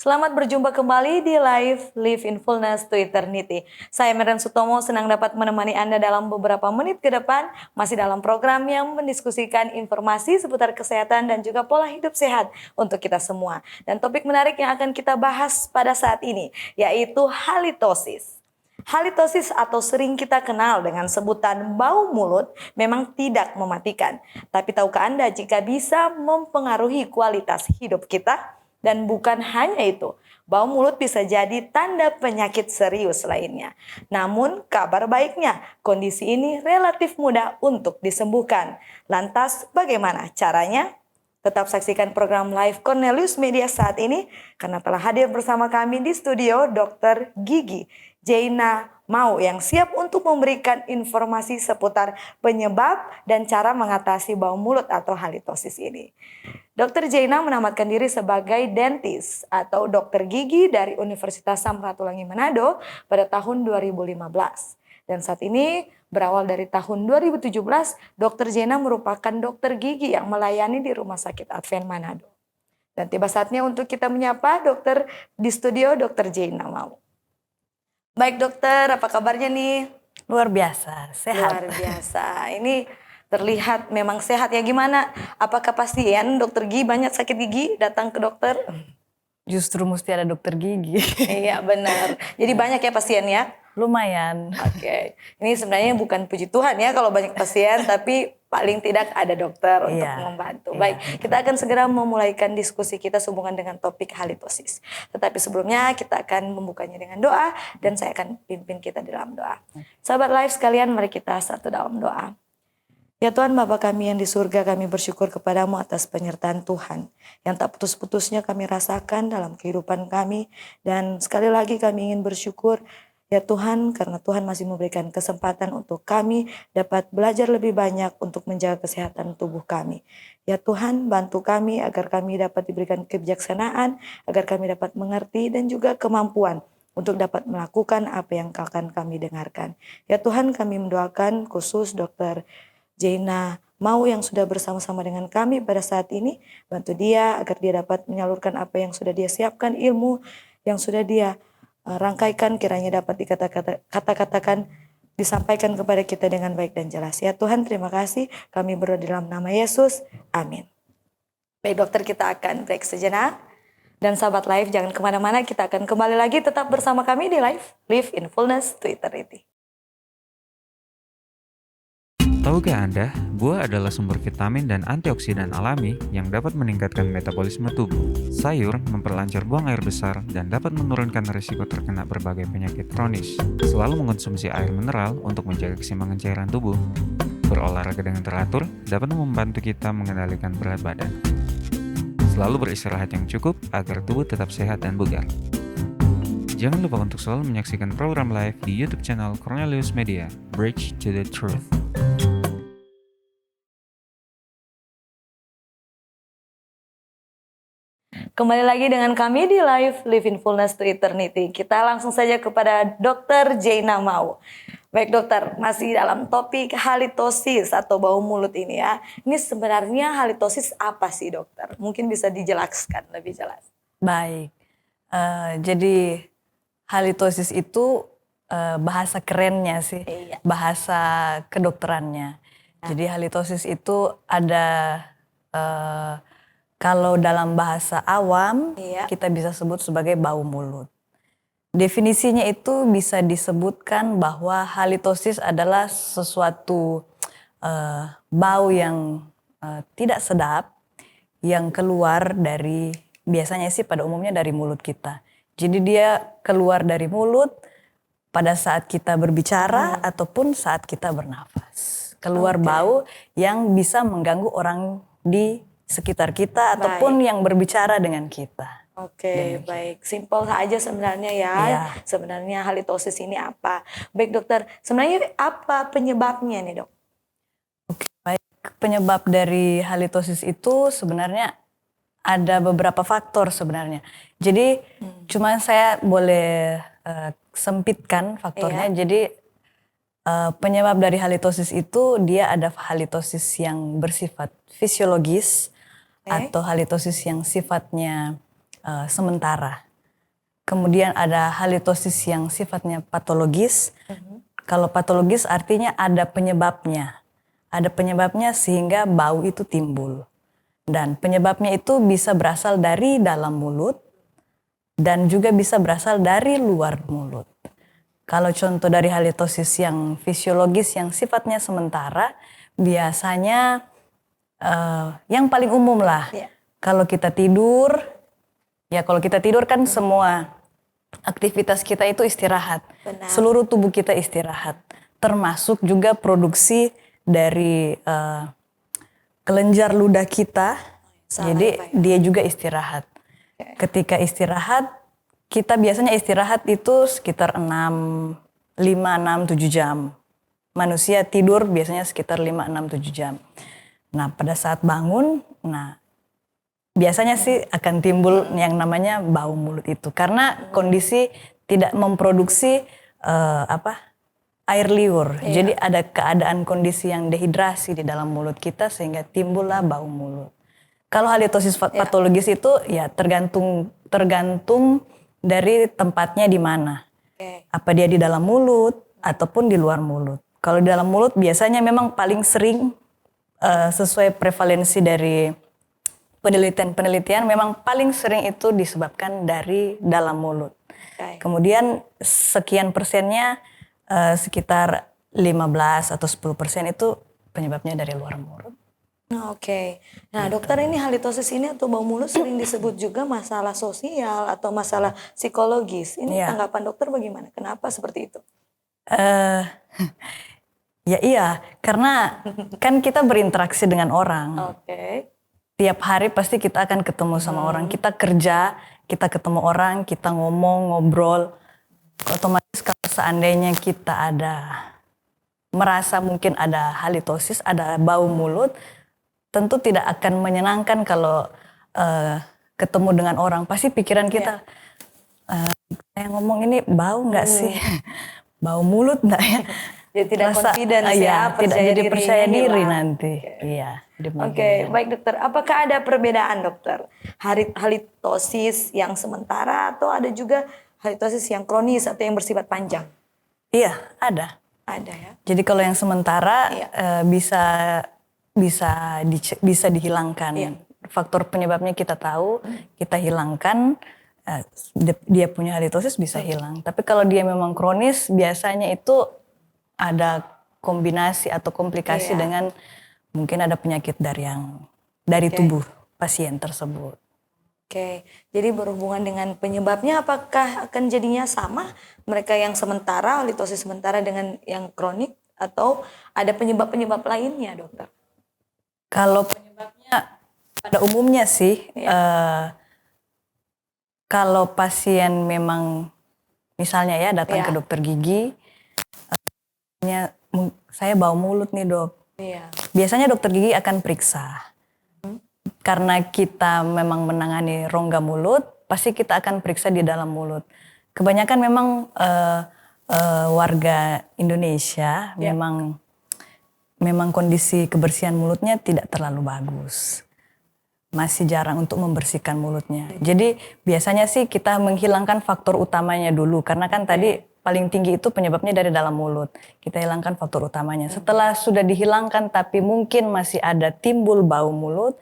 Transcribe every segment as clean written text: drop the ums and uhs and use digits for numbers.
Selamat berjumpa kembali di Live in Fullness to Eternity. Saya Meren Sutomo senang dapat menemani Anda dalam beberapa menit ke depan, masih dalam program yang mendiskusikan informasi seputar kesehatan dan juga pola hidup sehat untuk kita semua. Dan topik menarik yang akan kita bahas pada saat ini, yaitu halitosis. Halitosis atau sering kita kenal dengan sebutan bau mulut memang tidak mematikan. Tapi tahukah Anda jika bisa mempengaruhi kualitas hidup kita? Dan bukan hanya itu, bau mulut bisa jadi tanda penyakit serius lainnya. Namun kabar baiknya, kondisi ini relatif mudah untuk disembuhkan. Lantas bagaimana caranya? Tetap saksikan program live Cornelius Media saat ini karena telah hadir bersama kami di studio Dr. Gigi Jaina Mau yang siap untuk memberikan informasi seputar penyebab dan cara mengatasi bau mulut atau halitosis ini. Dr. Jaina menamatkan diri sebagai dentis atau dokter gigi dari Universitas Samratulangi Manado pada tahun 2015. Dan saat ini berawal dari tahun 2017, Dr. Jaina merupakan dokter gigi yang melayani di Rumah Sakit Advent Manado. Dan tiba saatnya untuk kita menyapa dokter di studio Dr. Jaina Mau. Baik dokter, apa kabarnya nih? Luar biasa, sehat. Luar biasa, ini terlihat memang sehat ya. Gimana? Apakah pasien dokter gigi banyak sakit gigi datang ke dokter? Justru mesti ada dokter gigi. Iya benar, jadi banyak ya pasien ya? Lumayan. Oke. Ini sebenarnya bukan puji Tuhan ya kalau banyak pasien, tapi paling tidak ada dokter untuk membantu. Baik, kita akan segera memulaikan diskusi kita sehubungan dengan topik halitosis. Tetapi sebelumnya kita akan membukanya dengan doa dan saya akan pimpin kita dalam doa. Sahabat live sekalian, mari kita satu dalam doa. Ya Tuhan, Bapa kami yang di surga, kami bersyukur kepadamu atas penyertaan Tuhan yang tak putus-putusnya kami rasakan dalam kehidupan kami. Dan sekali lagi kami ingin bersyukur ya Tuhan, karena Tuhan masih memberikan kesempatan untuk kami dapat belajar lebih banyak untuk menjaga kesehatan tubuh kami. Ya Tuhan, bantu kami agar kami dapat diberikan kebijaksanaan, agar kami dapat mengerti dan juga kemampuan untuk dapat melakukan apa yang akan kami dengarkan. Ya Tuhan, kami mendoakan khusus Dr. Jaina Mau yang sudah bersama-sama dengan kami pada saat ini. Bantu dia agar dia dapat menyalurkan apa yang sudah dia siapkan, ilmu yang sudah dia rangkaikan kiranya dapat dikata-katakan, disampaikan kepada kita dengan baik dan jelas. Ya Tuhan, terima kasih. Kami berdoa dalam nama Yesus. Amin. Baik dokter, kita akan break sejenak. Dan sahabat live, jangan kemana-mana. Kita akan kembali lagi tetap bersama kami di Live in Fullness to Eternity. Tahukah Anda, buah adalah sumber vitamin dan antioksidan alami yang dapat meningkatkan metabolisme tubuh. Sayur memperlancar buang air besar dan dapat menurunkan risiko terkena berbagai penyakit kronis. Selalu mengonsumsi air mineral untuk menjaga keseimbangan cairan tubuh. Berolahraga dengan teratur dapat membantu kita mengendalikan berat badan. Selalu beristirahat yang cukup agar tubuh tetap sehat dan bugar. Jangan lupa untuk selalu menyaksikan program live di YouTube channel Cornelius Media, Bridge to the Truth. Kembali lagi dengan kami di Live in Fullness to Eternity. Kita langsung saja kepada Dr. Jaina Mau. Baik dokter, masih dalam topik halitosis atau bau mulut ini ya. Ini sebenarnya halitosis apa sih dokter? Mungkin bisa dijelaskan lebih jelas. Baik, jadi halitosis itu bahasa kerennya sih, bahasa kedokterannya. Jadi halitosis itu ada kalau dalam bahasa awam kita bisa sebut sebagai bau mulut. Definisinya itu bisa disebutkan bahwa halitosis adalah sesuatu bau yang tidak sedap yang keluar dari, biasanya sih pada umumnya dari mulut kita. Jadi dia keluar dari mulut pada saat kita berbicara ataupun saat kita bernafas. Keluar bau yang bisa mengganggu orang di sekitar kita ataupun yang berbicara dengan kita. Oke, baik. Simpel saja sebenarnya ya. Sebenarnya halitosis ini apa? Baik dokter, sebenarnya apa penyebabnya nih dok? Oke, baik. Penyebab dari halitosis itu sebenarnya ada beberapa faktor sebenarnya. Jadi cuma saya boleh sempitkan faktornya. Jadi penyebab dari halitosis itu dia ada halitosis yang bersifat fisiologis atau halitosis yang sifatnya sementara. Kemudian ada halitosis yang sifatnya patologis. Kalau patologis artinya ada penyebabnya. Ada penyebabnya sehingga bau itu timbul. Dan penyebabnya itu bisa berasal dari dalam mulut dan juga bisa berasal dari luar mulut. Kalau contoh dari halitosis yang fisiologis yang sifatnya sementara, biasanya yang paling umum lah. Ya. Kalau kita tidur, kalau kita tidur kan semua aktivitas kita itu istirahat. Benar. Seluruh tubuh kita istirahat. Termasuk juga produksi dari kelenjar ludah kita. Jadi dia juga istirahat. Ketika istirahat, kita biasanya istirahat itu sekitar 5, 6, 7 jam. Manusia tidur biasanya sekitar 5, 6, 7 jam. Nah, pada saat bangun, biasanya sih akan timbul yang namanya bau mulut itu. Karena kondisi tidak memproduksi air liur. Jadi ada keadaan kondisi yang dehidrasi di dalam mulut kita sehingga timbullah bau mulut. Kalau halitosis patologis itu ya tergantung dari tempatnya di mana. Apa dia di dalam mulut ataupun di luar mulut. Kalau di dalam mulut biasanya memang paling sering sesuai prevalensi dari penelitian memang paling sering itu disebabkan dari dalam mulut. Kemudian sekian persennya sekitar 15 atau 10% itu penyebabnya dari luar mulut. Oke. Nah, dokter, ini halitosis ini atau bau mulut sering disebut juga masalah sosial atau masalah psikologis. Ini tanggapan dokter bagaimana? Kenapa seperti itu? Ya iya, karena kan kita berinteraksi dengan orang. Tiap hari pasti kita akan ketemu sama orang. Kita kerja, kita ketemu orang, kita ngomong, ngobrol. Otomatis kalau seandainya kita merasa mungkin ada halitosis, ada bau mulut, tentu tidak akan menyenangkan kalau ketemu dengan orang. Pasti pikiran kita, saya ngomong ini bau nggak sih? Bau mulut nggak ya? Jadi tidak confidence tidak jadi percaya diri nanti. Iya. Oke, baik dokter. Apakah ada perbedaan dokter? Halitosis yang sementara atau ada juga halitosis yang kronis atau yang bersifat panjang? Iya, ada. Ada ya. Jadi kalau yang sementara bisa dihilangkan. Faktor penyebabnya kita tahu, kita hilangkan, dia punya halitosis bisa hilang. Tapi kalau dia memang kronis, biasanya itu ada kombinasi atau komplikasi dengan mungkin ada penyakit dari tubuh pasien tersebut. Oke, jadi berhubungan dengan penyebabnya, apakah akan jadinya sama mereka yang sementara, halitosis sementara dengan yang kronik, atau ada penyebab-penyebab lainnya, dokter? Kalau penyebabnya pada umumnya sih, kalau pasien memang misalnya datang ke dokter gigi, saya bau mulut nih dok. Biasanya dokter gigi akan periksa. Karena kita memang menangani rongga mulut, pasti kita akan periksa di dalam mulut. Kebanyakan memang warga Indonesia memang kondisi kebersihan mulutnya tidak terlalu bagus. Masih jarang untuk membersihkan mulutnya. Jadi biasanya sih kita menghilangkan faktor utamanya dulu. Karena kan tadi paling tinggi itu penyebabnya dari dalam mulut. Kita hilangkan faktor utamanya. Setelah sudah dihilangkan tapi mungkin masih ada timbul bau mulut,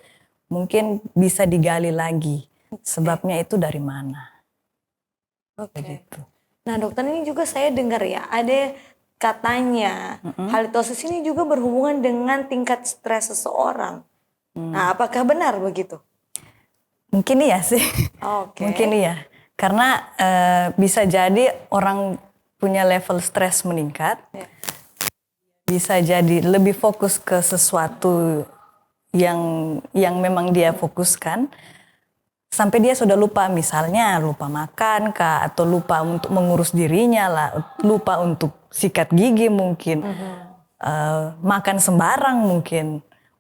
mungkin bisa digali lagi sebabnya itu dari mana. Begitu. Nah dokter, ini juga saya dengar ada katanya halitosis ini juga berhubungan dengan tingkat stres seseorang. Nah, apakah benar begitu? Mungkin iya sih. Mungkin iya. Karena bisa jadi orang punya level stres meningkat. Bisa jadi lebih fokus ke sesuatu yang memang dia fokuskan. Sampai dia sudah lupa, misalnya lupa makan kah, atau lupa untuk mengurus dirinya lah, lupa untuk sikat gigi mungkin, makan sembarang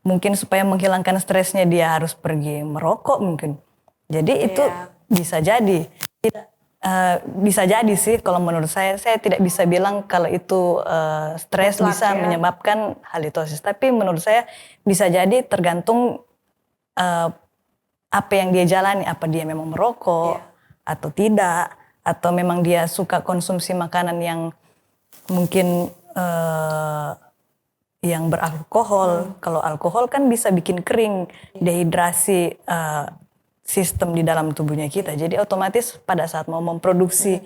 mungkin supaya menghilangkan stresnya dia harus pergi merokok mungkin. Jadi itu bisa jadi, bisa jadi sih kalau menurut saya tidak bisa bilang kalau itu stres bisa menyebabkan halitosis. Tapi menurut saya bisa jadi tergantung apa yang dia jalani, apa dia memang merokok atau tidak, atau memang dia suka konsumsi makanan yang mungkin yang beralkohol. Kalau alkohol kan bisa bikin kering, dehidrasi sistem di dalam tubuhnya kita. Jadi otomatis pada saat mau memproduksi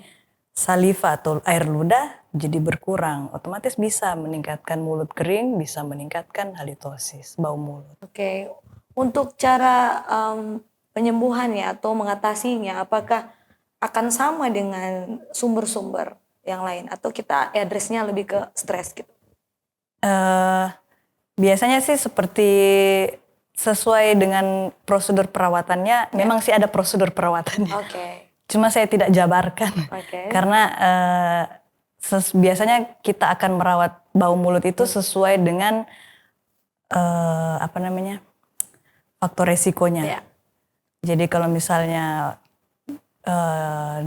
saliva atau air ludah jadi berkurang. Otomatis bisa meningkatkan mulut kering, bisa meningkatkan halitosis, bau mulut. Oke, untuk cara penyembuhannya atau mengatasinya, apakah akan sama dengan sumber-sumber yang lain atau kita address-nya lebih ke stres gitu? Biasanya sih seperti sesuai dengan prosedur perawatannya, memang sih ada prosedur perawatannya. Oke. Cuma saya tidak jabarkan, Oke. karena biasanya kita akan merawat bau mulut itu sesuai dengan faktor resikonya. Ya. Jadi kalau misalnya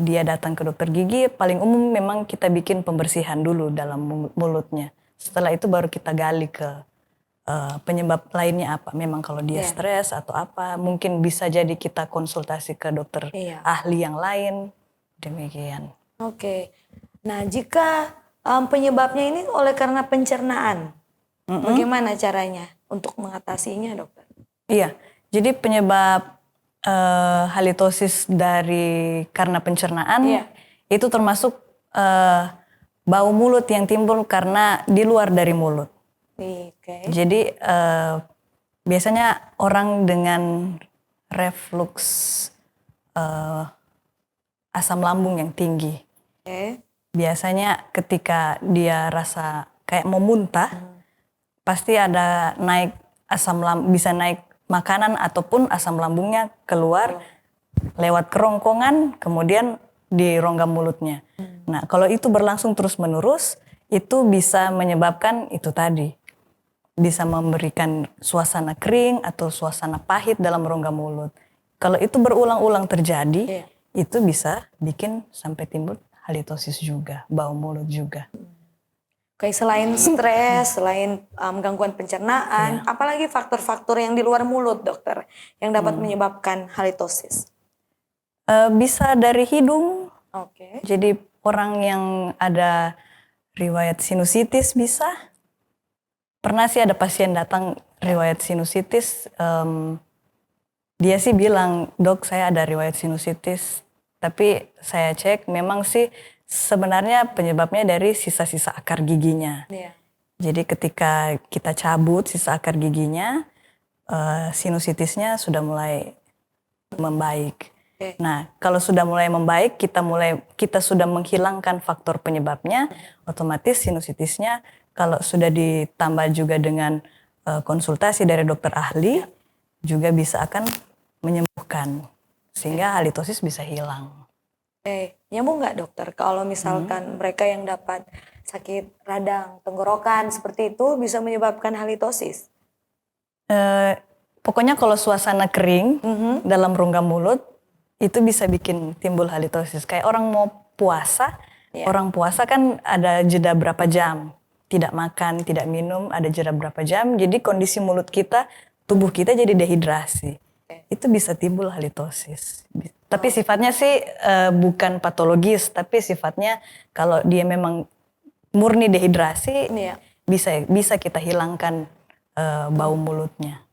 dia datang ke dokter gigi, paling umum memang kita bikin pembersihan dulu dalam mulutnya. Setelah itu baru kita gali ke penyebab lainnya apa. Memang kalau dia stres atau apa, mungkin bisa jadi kita konsultasi ke dokter ahli yang lain. Demikian. Oke. Nah, jika penyebabnya ini oleh karena pencernaan, bagaimana caranya untuk mengatasinya, dokter? Iya, jadi penyebab halitosis karena pencernaan itu termasuk bau mulut yang timbul karena di luar dari mulut. Oke. Jadi biasanya orang dengan reflux asam lambung yang tinggi. Oke. Biasanya ketika dia rasa kayak mau muntah, pasti ada naik bisa naik makanan ataupun asam lambungnya keluar lewat kerongkongan, kemudian di rongga mulutnya. Nah, kalau itu berlangsung terus-menerus, itu bisa menyebabkan itu tadi. Bisa memberikan suasana kering atau suasana pahit dalam rongga mulut. Kalau itu berulang-ulang terjadi, itu bisa bikin sampai timbul halitosis juga, bau mulut juga. Oke, selain stres, selain gangguan pencernaan, apalagi faktor-faktor yang di luar mulut, dokter, yang dapat menyebabkan halitosis? Bisa dari hidung. Oke. Jadi orang yang ada riwayat sinusitis bisa. Pernah sih ada pasien datang riwayat sinusitis, dia sih bilang, "Dok, saya ada riwayat sinusitis." Tapi saya cek memang sih sebenarnya penyebabnya dari sisa-sisa akar giginya. Jadi ketika kita cabut sisa akar giginya, sinusitisnya sudah mulai membaik. Nah, kalau sudah mulai membaik, kita sudah menghilangkan faktor penyebabnya, otomatis sinusitisnya kalau sudah ditambah juga dengan konsultasi dari dokter ahli, juga bisa akan menyembuhkan sehingga halitosis bisa hilang. Nyambung nggak, dokter, kalau misalkan mereka yang dapat sakit radang tenggorokan seperti itu bisa menyebabkan halitosis? Pokoknya kalau suasana kering dalam rongga mulut itu bisa bikin timbul halitosis. Kayak orang mau puasa, orang puasa kan ada jeda berapa jam, tidak makan, tidak minum, ada jeda berapa jam. Jadi kondisi mulut kita, tubuh kita jadi dehidrasi. Itu bisa timbul halitosis. Tapi sifatnya sih bukan patologis, tapi sifatnya kalau dia memang murni dehidrasi, bisa kita hilangkan bau mulutnya.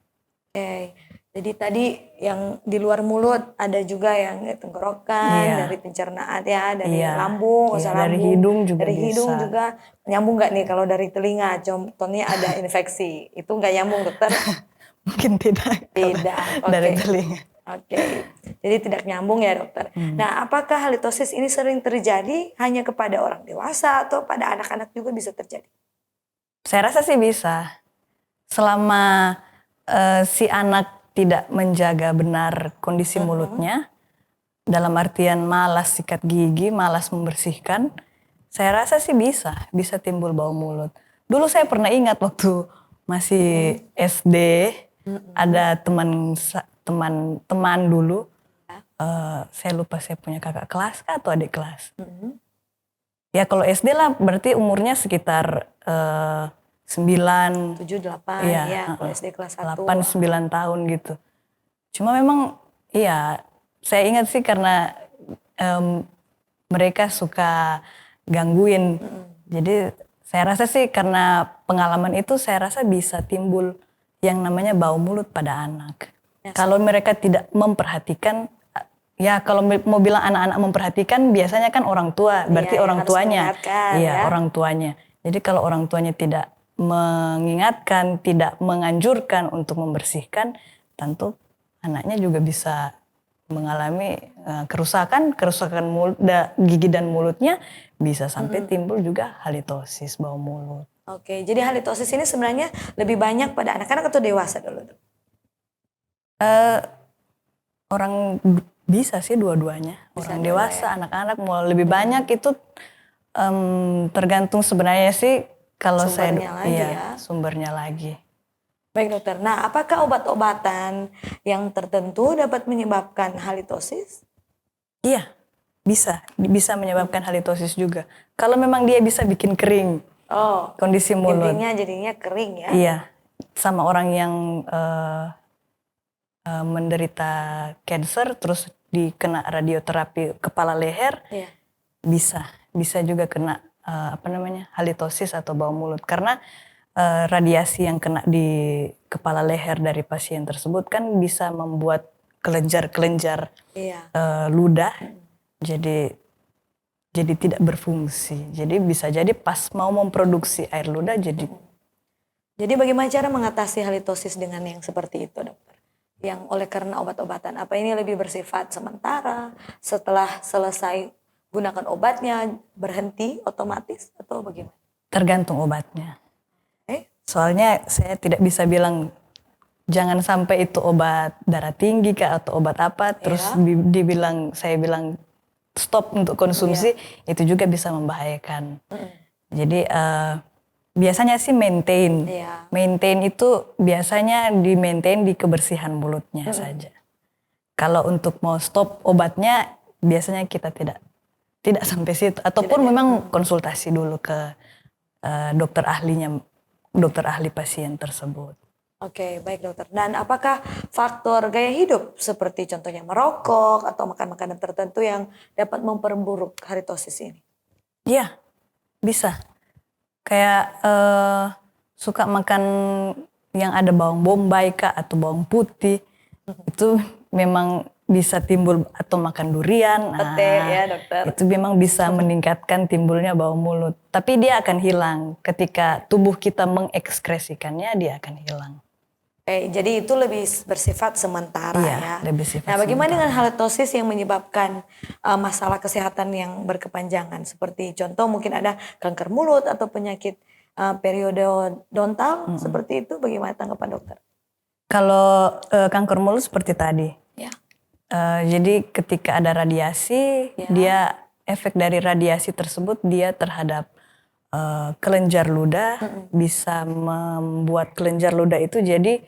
Jadi tadi yang di luar mulut ada juga yang tenggorokan, dari pencernaan dari lambung, dari hidung juga dari bisa. hidung juga. Nyambung nggak nih kalau dari telinga? Contohnya ada infeksi, itu nggak nyambung, dokter? Mungkin tidak. Tidak. Dari telinga. Oke, jadi tidak nyambung ya, dokter. Nah, apakah halitosis ini sering terjadi hanya kepada orang dewasa atau pada anak-anak juga bisa terjadi? Saya rasa sih bisa. Selama si anak tidak menjaga benar kondisi mulutnya, dalam artian malas sikat gigi, malas membersihkan, saya rasa sih bisa timbul bau mulut. Dulu saya pernah ingat waktu masih SD, ada teman dulu, saya lupa saya punya kakak kelas atau adik kelas. Ya kalau SD lah berarti umurnya sekitar 9, 7, 8, kalau SD kelas 1. 8, 9 tahun gitu. Cuma memang saya ingat sih karena mereka suka gangguin. Jadi saya rasa sih karena pengalaman itu saya rasa bisa timbul yang namanya bau mulut pada anak. Kalau mereka tidak memperhatikan, ya kalau mau bilang anak-anak memperhatikan biasanya kan orang tua, berarti yang orang harus tuanya. mengingatkan, Iya, ya. orang tuanya. Jadi kalau orang tuanya tidak mengingatkan, tidak menganjurkan untuk membersihkan, tentu anaknya juga bisa mengalami kerusakan mulut, gigi dan mulutnya bisa sampai timbul juga halitosis bau mulut. Oke, jadi halitosis ini sebenarnya lebih banyak pada anak-anak atau dewasa dulu, Dok? Orang bisa sih dua-duanya, orang dewasa, anak-anak mau lebih banyak itu tergantung sebenarnya sih kalau Sumbernya saya lagi ya. sumbernya lagi. Baik dokter, nah apakah obat-obatan yang tertentu dapat menyebabkan halitosis? Iya, bisa menyebabkan halitosis juga. Kalau memang dia bisa bikin kering Oh, kondisi mulut. intinya jadinya kering ya? Iya, sama orang yang menderita cancer terus dikena radioterapi kepala leher, Iya. bisa juga kena halitosis atau bau mulut karena radiasi yang kena di kepala leher dari pasien tersebut kan bisa membuat kelenjar-kelenjar Iya. ludah jadi tidak berfungsi. Jadi bisa jadi pas mau memproduksi air ludah jadi. Jadi bagaimana cara mengatasi halitosis dengan yang seperti itu, dokter? Yang oleh karena obat-obatan, apa ini lebih bersifat sementara, setelah selesai gunakan obatnya berhenti otomatis atau bagaimana? Tergantung obatnya. Soalnya saya tidak bisa bilang jangan sampai itu obat darah tinggi kah atau obat apa terus saya bilang stop untuk konsumsi, itu juga bisa membahayakan. Jadi biasanya sih maintain. Maintain itu biasanya di kebersihan mulutnya saja. Kalau untuk mau stop obatnya biasanya kita tidak sampai situ ataupun memang konsultasi dulu ke dokter ahli pasien tersebut. Oke, baik dokter. Dan apakah faktor gaya hidup seperti contohnya merokok atau makan makanan tertentu yang dapat memperburuk halitosis ini? Iya, bisa. Kayak suka makan yang ada bawang bombay kah atau bawang putih, itu memang bisa timbul, atau makan durian. Pete ya dokter. Itu memang bisa meningkatkan timbulnya bau mulut. Tapi dia akan hilang ketika tubuh kita mengekskresikannya, dia akan hilang. Jadi itu lebih bersifat sementara ya. Lebih sifat Nah, bagaimana sementara. dengan halitosis yang menyebabkan masalah kesehatan yang berkepanjangan? Seperti contoh mungkin ada kanker mulut atau penyakit periodontal seperti itu. Bagaimana tanggapan dokter? Kalau kanker mulut seperti tadi. Ya. Jadi ketika ada radiasi, dia efek dari radiasi tersebut dia terhadap kelenjar ludah, bisa membuat kelenjar ludah itu jadi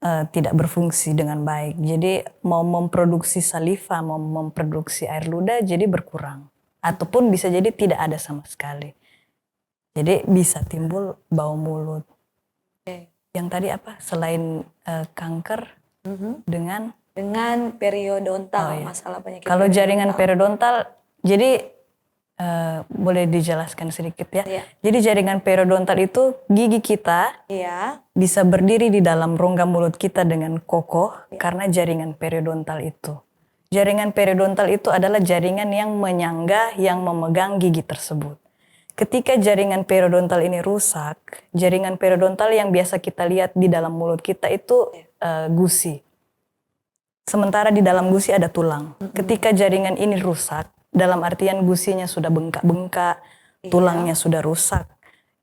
tidak berfungsi dengan baik. Jadi mau memproduksi saliva, mau memproduksi air ludah jadi berkurang. Ataupun bisa jadi tidak ada sama sekali. Jadi bisa timbul bau mulut. Yang tadi apa? Selain kanker dengan periodontal, masalah penyakit. Kalau jaringan periodontal, jadi boleh dijelaskan sedikit ya. Jadi jaringan periodontal itu gigi kita bisa berdiri di dalam rongga mulut kita dengan kokoh karena jaringan periodontal itu. Jaringan periodontal itu adalah jaringan yang menyangga, yang memegang gigi tersebut. Ketika jaringan periodontal ini rusak, jaringan periodontal yang biasa kita lihat di dalam mulut kita itu gusi. Sementara di dalam gusi ada tulang. Ketika jaringan ini rusak, dalam artian gusinya sudah bengkak-bengkak, tulangnya sudah rusak,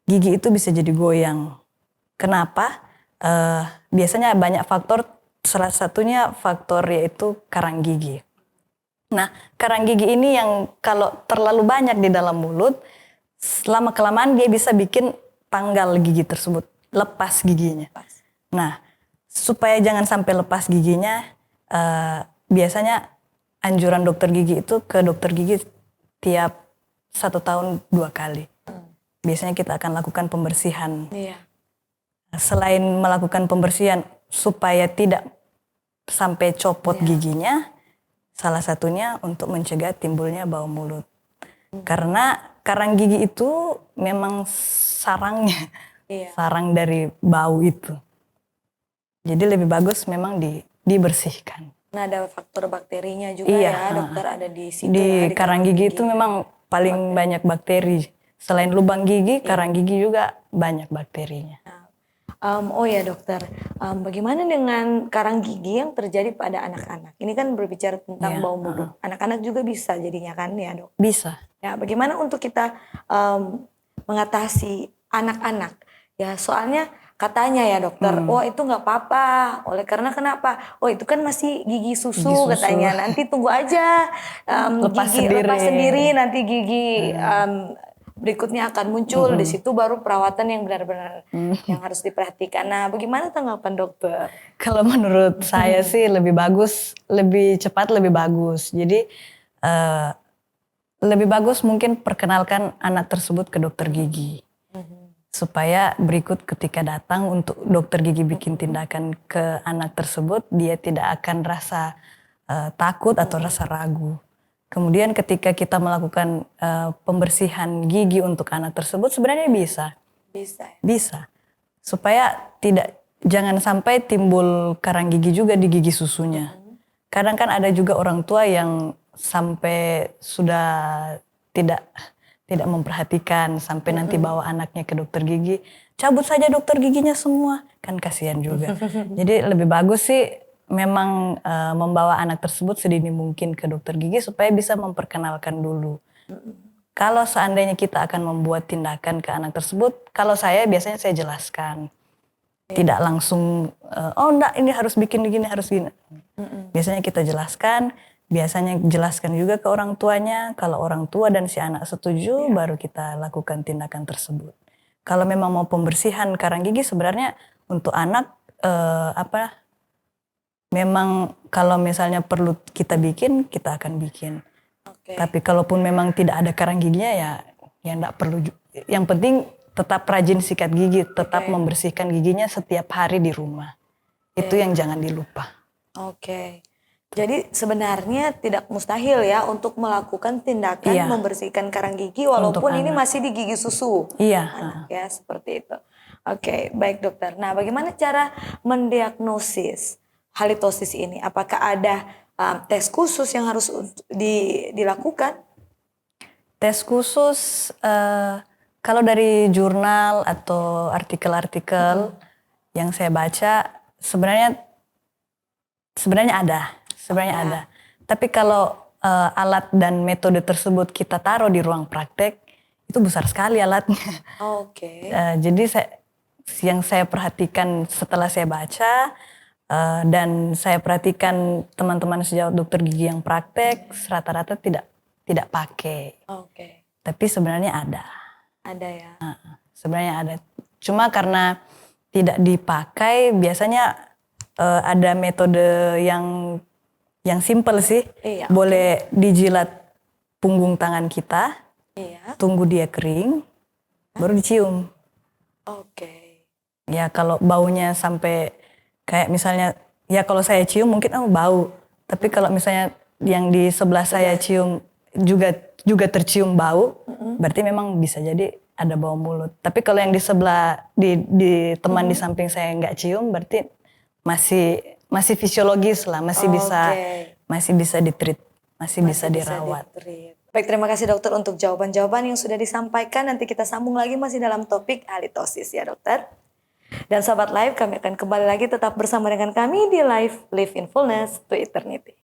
gigi itu bisa jadi goyang. Kenapa? Biasanya banyak faktor, salah satunya faktor yaitu karang gigi. Nah, karang gigi ini yang kalau terlalu banyak di dalam mulut, lama-kelamaan dia bisa bikin tanggal gigi tersebut, lepas giginya. Nah, supaya jangan sampai lepas giginya, biasanya anjuran dokter gigi itu ke dokter gigi tiap 1 tahun 2 kali. Biasanya kita akan lakukan pembersihan. Selain melakukan pembersihan supaya tidak sampai copot giginya, salah satunya untuk mencegah timbulnya bau mulut. Karena karang gigi itu memang sarangnya, Iya. sarang dari bau itu. Jadi lebih bagus memang dibersihkan. Nah, ada faktor bakterinya juga Iya, ya, dokter, ada di situ di ya, karang gigi itu memang paling banyak bakteri. Selain lubang gigi, karang gigi juga banyak bakterinya. Oh ya dokter, bagaimana dengan karang gigi yang terjadi pada anak-anak? Ini kan berbicara tentang Iya, bau mulut. Anak-anak juga bisa jadinya kan ya dok? Bisa. Ya, bagaimana untuk kita mengatasi anak-anak? Ya, soalnya katanya ya dokter, oh itu nggak apa-apa. Oleh karena kenapa? Oh itu kan masih gigi susu, Gigi susu. katanya. Nanti tunggu aja Lepas gigi sendiri. lepas sendiri, nanti gigi berikutnya akan muncul. Di situ baru perawatan yang benar-benar yang harus diperhatikan. Nah, bagaimana tanggapan dokter? Kalau menurut saya sih lebih bagus, lebih cepat lebih bagus. Jadi lebih bagus mungkin perkenalkan anak tersebut ke dokter gigi. Supaya berikut ketika datang untuk dokter gigi bikin tindakan ke anak tersebut, dia tidak akan rasa takut atau rasa ragu. Kemudian ketika kita melakukan pembersihan gigi untuk anak tersebut sebenarnya bisa. Bisa. Ya? Bisa. Supaya jangan sampai timbul karang gigi juga di gigi susunya. Kadang kan ada juga orang tua yang sampai sudah tidak memperhatikan sampai nanti bawa anaknya ke dokter gigi, cabut saja dokter giginya semua, kan kasihan juga. Jadi lebih bagus sih memang membawa anak tersebut sedini mungkin ke dokter gigi supaya bisa memperkenalkan dulu. Kalau seandainya kita akan membuat tindakan ke anak tersebut, kalau saya biasanya saya jelaskan. Tidak langsung, oh enggak ini harus bikin begini, harus gini. Biasanya kita jelaskan, biasanya jelaskan juga ke orang tuanya. Kalau orang tua dan si anak setuju, baru kita lakukan tindakan tersebut. Kalau memang mau pembersihan karang gigi sebenarnya untuk anak, memang kalau misalnya perlu kita bikin, kita akan bikin. Oke. Tapi kalaupun memang tidak ada karang giginya ya enggak perlu. Yang penting tetap rajin sikat gigi, tetap membersihkan giginya setiap hari di rumah. Itu yang jangan dilupa. Oke. Jadi sebenarnya tidak mustahil ya untuk melakukan tindakan membersihkan karang gigi walaupun ini masih di gigi susu. Iya. Anak ya, seperti itu. Oke, baik dokter. Nah, bagaimana cara mendiagnosis halitosis ini? Apakah ada tes khusus yang harus dilakukan? Tes khusus kalau dari jurnal atau artikel-artikel yang saya baca sebenarnya ada. Tapi kalau alat dan metode tersebut kita taruh di ruang praktek, itu besar sekali alatnya. Oke. Jadi yang saya perhatikan setelah saya baca dan saya perhatikan teman-teman sejawat dokter gigi yang praktek, rata-rata tidak pakai. Oke. Tapi sebenarnya ada. Ada ya. Sebenarnya ada. Cuma karena tidak dipakai, biasanya ada metode yang simpel sih. Iya. Boleh dijilat punggung tangan kita, tunggu dia kering, baru dicium. Oke. Ya kalau baunya sampai kayak misalnya, ya kalau saya cium mungkin bau. Tapi kalau misalnya yang di sebelah saya cium juga tercium bau, berarti memang bisa jadi ada bau mulut. Tapi kalau yang di sebelah, di teman di samping saya nggak cium, berarti masih fisiologis lah, masih bisa ditreat, masih bisa dirawat. Baik, terima kasih dokter untuk jawaban-jawaban yang sudah disampaikan. Nanti kita sambung lagi masih dalam topik halitosis ya dokter. Dan Sobat Live, kami akan kembali lagi tetap bersama dengan kami di Live in Fullness to Eternity.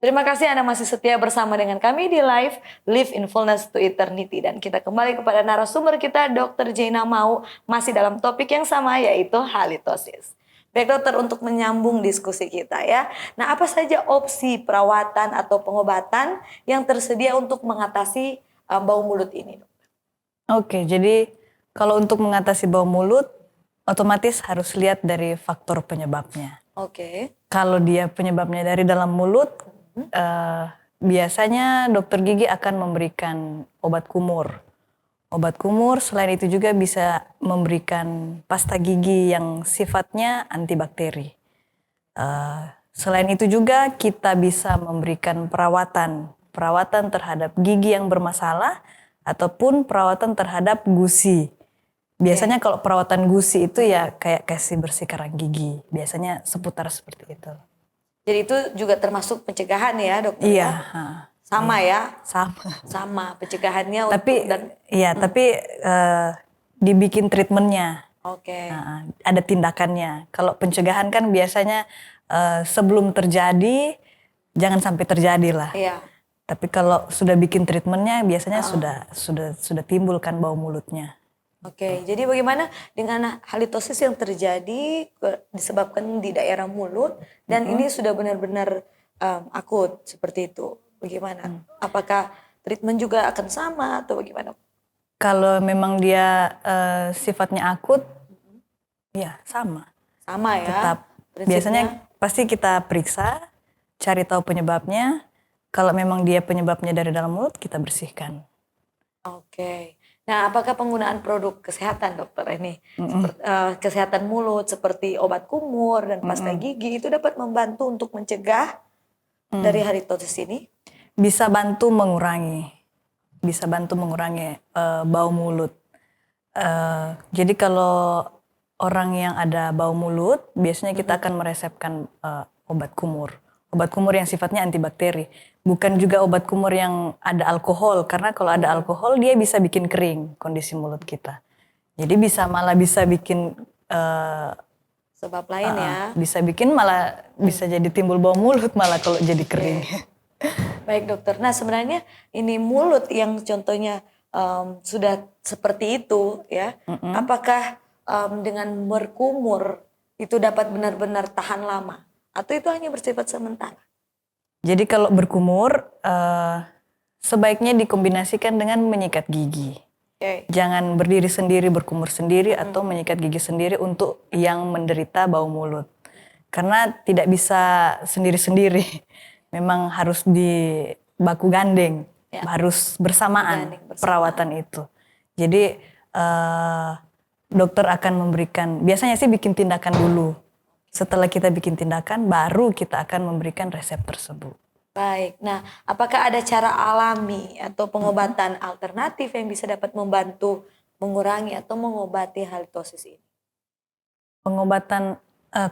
Terima kasih Anda masih setia bersama dengan kami di Live in Fullness to Eternity. Dan kita kembali kepada narasumber kita, Dr. Jaina Mau, masih dalam topik yang sama yaitu halitosis. Baik dokter, untuk menyambung diskusi kita ya. Nah, apa saja opsi perawatan atau pengobatan yang tersedia untuk mengatasi bau mulut ini? Oke, jadi kalau untuk mengatasi bau mulut, otomatis harus lihat dari faktor penyebabnya. Oke. Kalau dia penyebabnya dari dalam mulut, biasanya dokter gigi akan memberikan obat kumur. Obat kumur selain itu juga bisa memberikan pasta gigi yang sifatnya antibakteri. Selain itu juga kita bisa memberikan perawatan terhadap gigi yang bermasalah ataupun perawatan terhadap gusi. Biasanya kalau perawatan gusi itu ya kayak kasih bersih karang gigi. Biasanya seputar seperti itu. Jadi itu juga termasuk pencegahan ya dokter? Iya. Sama ya? Sama. Sama pencegahannya Tapi untuk dibikin treatmentnya. Oke. Ada tindakannya. Kalau pencegahan kan biasanya sebelum terjadi jangan sampai terjadi lah. Iya. Tapi kalau sudah bikin treatmentnya biasanya sudah timbul kan bau mulutnya. Oke, jadi bagaimana dengan halitosis yang terjadi disebabkan di daerah mulut dan ini sudah benar-benar akut seperti itu. Bagaimana? Apakah treatment juga akan sama atau bagaimana? Kalau memang dia sifatnya akut, ya sama. Sama ya. Tetap. Prinsipnya. Biasanya pasti kita periksa, cari tahu penyebabnya. Kalau memang dia penyebabnya dari dalam mulut, kita bersihkan. Oke. Nah, apakah penggunaan produk kesehatan dokter ini, kesehatan mulut seperti obat kumur dan pasta gigi itu dapat membantu untuk mencegah dari halitosis ini? Bisa bantu mengurangi bau mulut. Jadi kalau orang yang ada bau mulut, biasanya kita akan meresepkan obat kumur yang sifatnya antibakteri. Bukan juga obat kumur yang ada alkohol, karena kalau ada alkohol dia bisa bikin kering kondisi mulut kita. Jadi malah bisa bikin sebab lain ya. Bisa bikin malah bisa jadi timbul bau mulut malah kalau jadi kering. Baik dokter. Nah sebenarnya ini mulut yang contohnya sudah seperti itu ya. Apakah dengan berkumur itu dapat benar-benar tahan lama? Atau itu hanya bersifat sementara? Jadi kalau berkumur sebaiknya dikombinasikan dengan menyikat gigi. Okay. Jangan berdiri sendiri, berkumur sendiri atau menyikat gigi sendiri untuk yang menderita bau mulut. Karena tidak bisa sendiri-sendiri. Memang harus baku gandeng, harus bersamaan perawatan itu. Jadi dokter akan memberikan, biasanya sih bikin tindakan dulu. Setelah kita bikin tindakan, baru kita akan memberikan resep tersebut. Baik, nah apakah ada cara alami atau pengobatan alternatif yang bisa dapat membantu mengurangi atau mengobati halitosis ini? Pengobatan,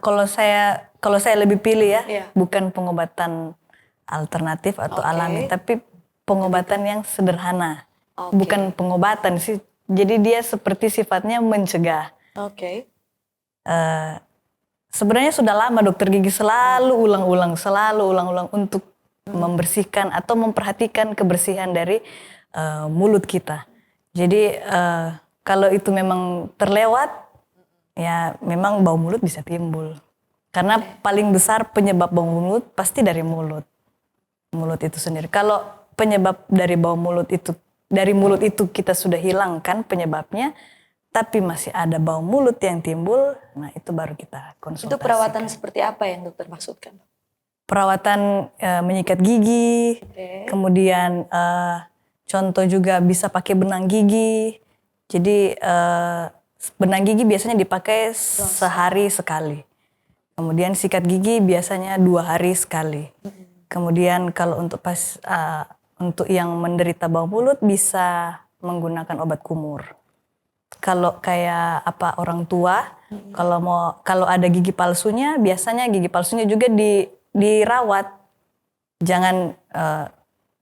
kalau saya lebih pilih bukan pengobatan alternatif atau alami, tapi pengobatan yang sederhana. Bukan pengobatan sih, jadi dia seperti sifatnya mencegah. Oke. Sebenarnya sudah lama dokter gigi selalu ulang-ulang untuk membersihkan atau memperhatikan kebersihan dari mulut kita. Jadi kalau itu memang terlewat, ya memang bau mulut bisa timbul. Karena paling besar penyebab bau mulut pasti dari mulut. Mulut itu sendiri. Kalau penyebab dari bau mulut itu, dari mulut itu kita sudah hilangkan penyebabnya, tapi masih ada bau mulut yang timbul, nah itu baru kita konsultasikan. Itu perawatan seperti apa yang dokter maksudkan? Perawatan menyikat gigi, kemudian contoh juga bisa pakai benang gigi. Jadi benang gigi biasanya dipakai sehari sekali. Kemudian sikat gigi biasanya 2 hari sekali. Kemudian kalau untuk untuk yang menderita bau mulut bisa menggunakan obat kumur. Kalau kayak orang tua, kalau ada gigi palsunya, biasanya gigi palsunya juga dirawat. Jangan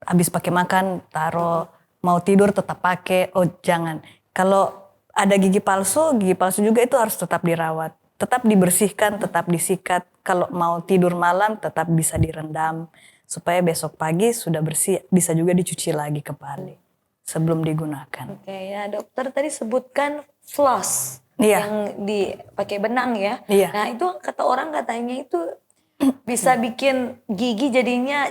habis pakai makan taruh, mau tidur tetap pakai. Oh jangan. Kalau ada gigi palsu juga itu harus tetap dirawat, tetap dibersihkan, tetap disikat. Kalau mau tidur malam tetap bisa direndam supaya besok pagi sudah bersih, bisa juga dicuci lagi kembali sebelum digunakan. Oke ya dokter tadi sebutkan floss. Iya. yang dipakai benang ya. Iya. Nah itu kata orang katanya itu bisa bikin gigi jadinya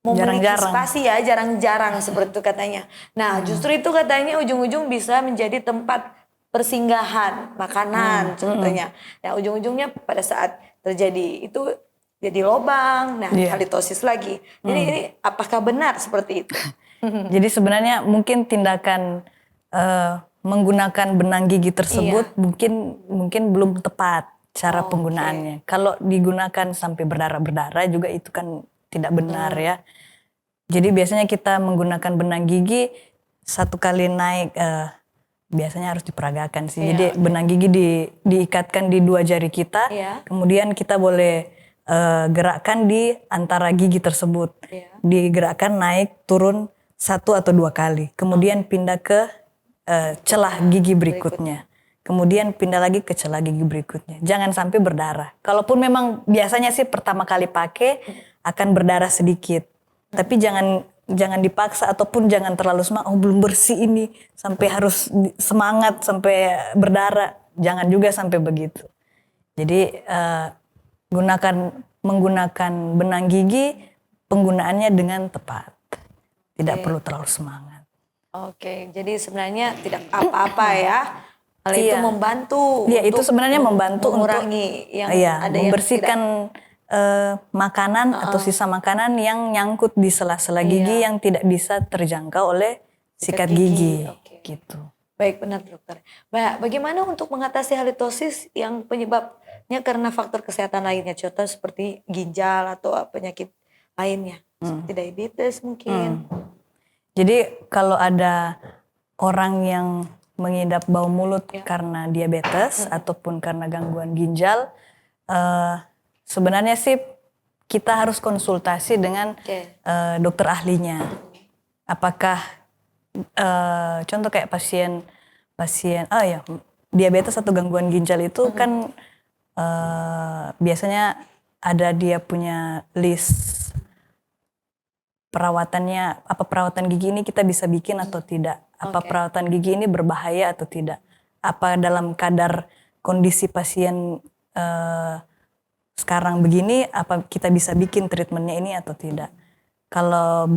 memiliki Jarang-jarang. spasi ya, jarang-jarang seperti itu katanya. Nah justru itu katanya ujung-ujung bisa menjadi tempat persinggahan makanan contohnya. Nah ujung-ujungnya pada saat terjadi itu jadi lobang, nah Iya. halitosis lagi. Jadi ini apakah benar seperti itu? Jadi sebenarnya mungkin tindakan menggunakan benang gigi tersebut mungkin belum tepat cara penggunaannya. Kalau digunakan sampai berdarah-berdarah juga itu kan tidak benar ya. Jadi biasanya kita menggunakan benang gigi satu kali naik biasanya harus diperagakan sih. Jadi benang gigi diikatkan di 2 jari kita, kemudian kita boleh gerakkan di antara gigi tersebut. Digerakkan naik turun 1 atau 2 kali. Kemudian pindah ke celah gigi berikutnya. Kemudian pindah lagi ke celah gigi berikutnya. Jangan sampai berdarah. Kalaupun memang biasanya sih pertama kali pakai akan berdarah sedikit. Tapi jangan dipaksa ataupun jangan terlalu semangat. Oh belum bersih ini sampai harus semangat sampai berdarah. Jangan juga sampai begitu. Jadi menggunakan benang gigi penggunaannya dengan tepat. Tidak perlu terlalu semangat. Oke, jadi sebenarnya tidak apa-apa ya. Hal itu membantu. Iya, itu sebenarnya membantu mengurangi yang ada membersihkan makanan atau sisa makanan yang nyangkut di sela-sela gigi yang tidak bisa terjangkau oleh sikat gigi. Gitu. Baik, benar dokter. Bagaimana untuk mengatasi halitosis yang penyebabnya karena faktor kesehatan lainnya, contoh seperti ginjal atau penyakit lainnya, seperti diabetes mungkin. Jadi kalau ada orang yang mengidap bau mulut karena diabetes ataupun karena gangguan ginjal, sebenarnya sih kita harus konsultasi dengan dokter ahlinya. Apakah contoh kayak pasien diabetes atau gangguan ginjal itu kan biasanya ada dia punya list perawatannya, apa perawatan gigi ini kita bisa bikin atau tidak, apa perawatan gigi ini berbahaya atau tidak, apa dalam kadar kondisi pasien sekarang begini, apa kita bisa bikin treatmentnya ini atau tidak. Kalau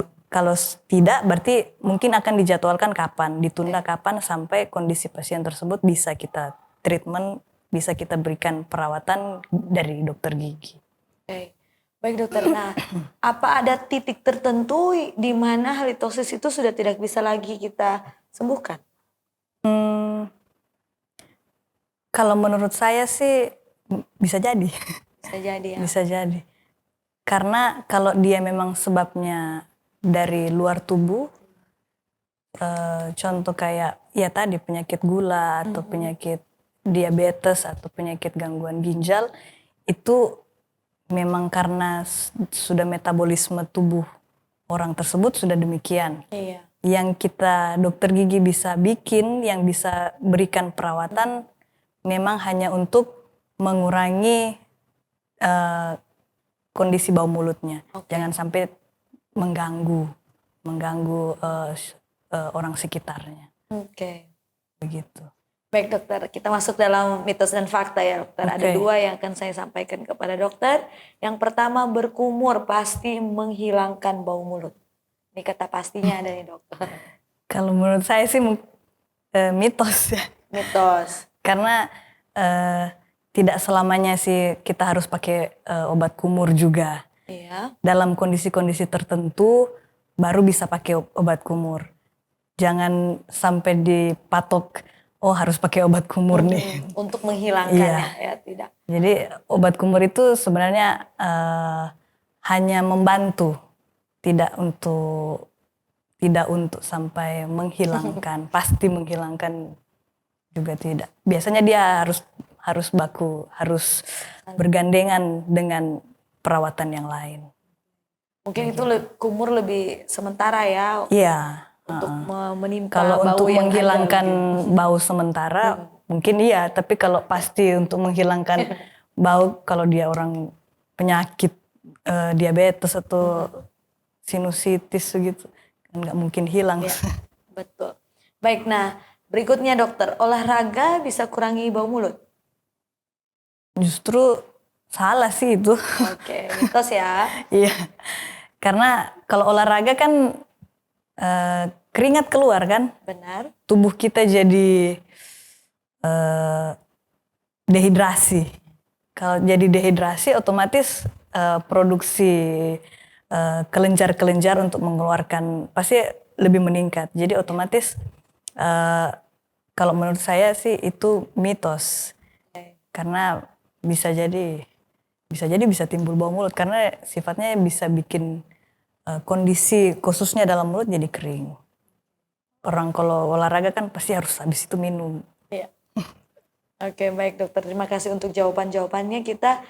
tidak berarti mungkin akan dijadwalkan kapan, ditunda kapan sampai kondisi pasien tersebut bisa kita treatment, bisa kita berikan perawatan dari dokter gigi. Baik dokter, nah apa ada titik tertentu di mana halitosis itu sudah tidak bisa lagi kita sembuhkan? Kalau menurut saya sih bisa jadi. Bisa jadi ya? Bisa jadi. Karena kalau dia memang sebabnya dari luar tubuh, contoh kayak ya tadi penyakit gula atau penyakit diabetes atau penyakit gangguan ginjal, itu memang karena sudah metabolisme tubuh orang tersebut sudah demikian. Yang kita dokter gigi bisa bikin, yang bisa berikan perawatan memang hanya untuk mengurangi kondisi bau mulutnya. Jangan sampai mengganggu orang sekitarnya. Begitu. Baik dokter, kita masuk dalam mitos dan fakta ya dokter. Ada 2 yang akan saya sampaikan kepada dokter. Yang pertama, berkumur pasti menghilangkan bau mulut. Ini kata pastinya ada nih dokter. Kalau menurut saya sih mitos ya. Mitos. Karena tidak selamanya sih kita harus pakai obat kumur juga. Dalam kondisi-kondisi tertentu baru bisa pakai obat kumur. Jangan sampai dipatok, oh harus pakai obat kumur nih. Untuk menghilangkannya ya, tidak. Jadi obat kumur itu sebenarnya hanya membantu, tidak untuk sampai menghilangkan, pasti menghilangkan juga tidak. Biasanya dia harus bergandengan dengan perawatan yang lain. Mungkin itu kumur lebih sementara ya. Iya. Untuk menimpa kalau bau untuk yang menghilangkan ada, bau sementara mungkin iya, tapi kalau pasti untuk menghilangkan bau kalau dia orang penyakit diabetes atau sinusitis gitu kan nggak mungkin hilang. Betul. Baik, nah Berikutnya dokter, olahraga bisa kurangi bau mulut. Justru salah sih itu. Oke, mitos ya. Iya, karena kalau olahraga kan keringat keluar kan, Benar. tubuh kita jadi dehidrasi. Kalau jadi dehidrasi otomatis produksi kelenjar-kelenjar untuk mengeluarkan pasti lebih meningkat. Jadi otomatis kalau menurut saya sih itu mitos. Karena bisa jadi bisa timbul bau mulut karena sifatnya bisa bikin kondisi khususnya dalam mulut jadi kering. Orang kalau olahraga kan pasti harus habis itu minum. Iya. Oke, baik dokter. Terima kasih untuk jawaban-jawabannya. Kita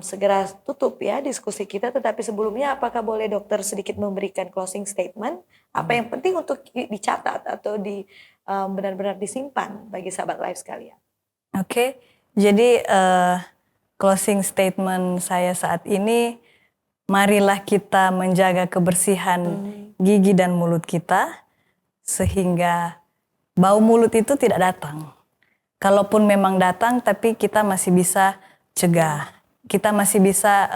segera tutup ya diskusi kita. Tetapi sebelumnya apakah boleh dokter sedikit memberikan closing statement? Apa yang penting untuk dicatat atau benar-benar disimpan bagi sahabat live sekalian? Oke, jadi closing statement saya saat ini, marilah kita menjaga kebersihan gigi dan mulut kita sehingga bau mulut itu tidak datang. Kalaupun memang datang, tapi kita masih bisa cegah. Kita masih bisa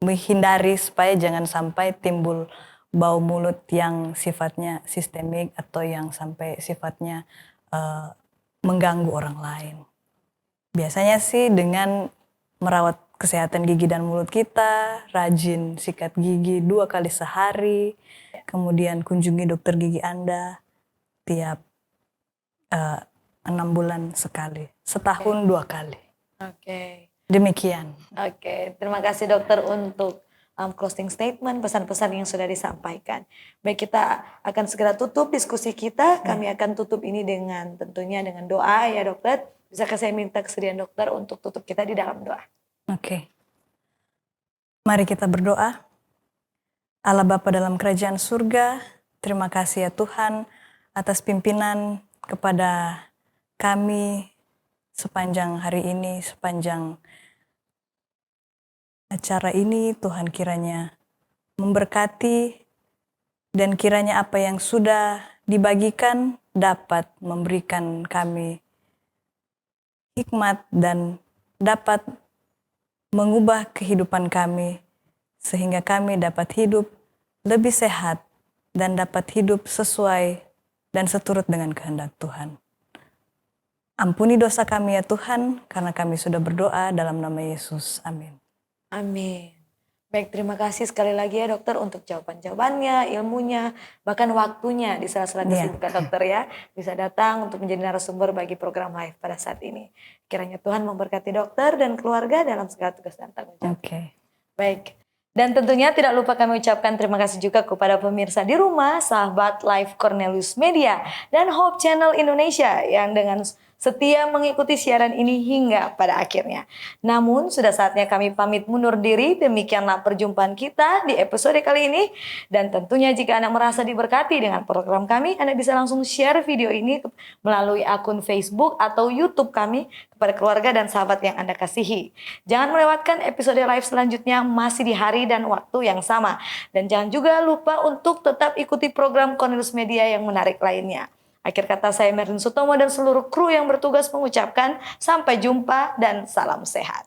menghindari supaya jangan sampai timbul bau mulut yang sifatnya sistemik atau yang sampai sifatnya mengganggu orang lain. Biasanya sih dengan merawat kesehatan gigi dan mulut kita, rajin sikat gigi 2 kali sehari, kemudian kunjungi dokter gigi Anda tiap 6 bulan sekali, setahun 2 kali. Oke. Demikian. Oke, terima kasih dokter untuk closing statement, pesan-pesan yang sudah disampaikan. Baik, kita akan segera tutup diskusi kita. Kami akan tutup ini tentunya dengan doa ya dokter. Bisakah saya minta kesediaan dokter untuk tutup kita di dalam doa? Oke. Mari kita berdoa. Allah Bapa dalam kerajaan surga, terima kasih ya Tuhan atas pimpinan kepada kami sepanjang hari ini, sepanjang acara ini. Tuhan kiranya memberkati dan kiranya apa yang sudah dibagikan dapat memberikan kami hikmat dan dapat mengubah kehidupan kami sehingga kami dapat hidup lebih sehat dan dapat hidup sesuai dan seturut dengan kehendak Tuhan. Ampuni dosa kami ya Tuhan, karena kami sudah berdoa dalam nama Yesus. Amin. Amin. Baik, terima kasih sekali lagi ya dokter untuk jawaban-jawabannya, ilmunya, bahkan waktunya di sela-sela kesibukan dokter ya. Bisa datang untuk menjadi narasumber bagi program live pada saat ini. Kiranya Tuhan memberkati dokter dan keluarga dalam segala tugas dan tanggung jawab. Oke. Baik. Dan tentunya tidak lupa kami ucapkan terima kasih juga kepada pemirsa di rumah, sahabat live Cornelius Media dan Hope Channel Indonesia yang dengan setia mengikuti siaran ini hingga pada akhirnya. Namun sudah saatnya kami pamit mundur diri. Demikianlah perjumpaan kita di episode kali ini. Dan tentunya jika Anda merasa diberkati dengan program kami, Anda bisa langsung share video ini melalui akun Facebook atau YouTube kami kepada keluarga dan sahabat yang Anda kasihi. Jangan melewatkan episode live selanjutnya masih di hari dan waktu yang sama. Dan jangan juga lupa untuk tetap ikuti program Cornelius Media yang menarik lainnya. Akhir kata saya Merlin Sutomo dan seluruh kru yang bertugas mengucapkan sampai jumpa dan salam sehat.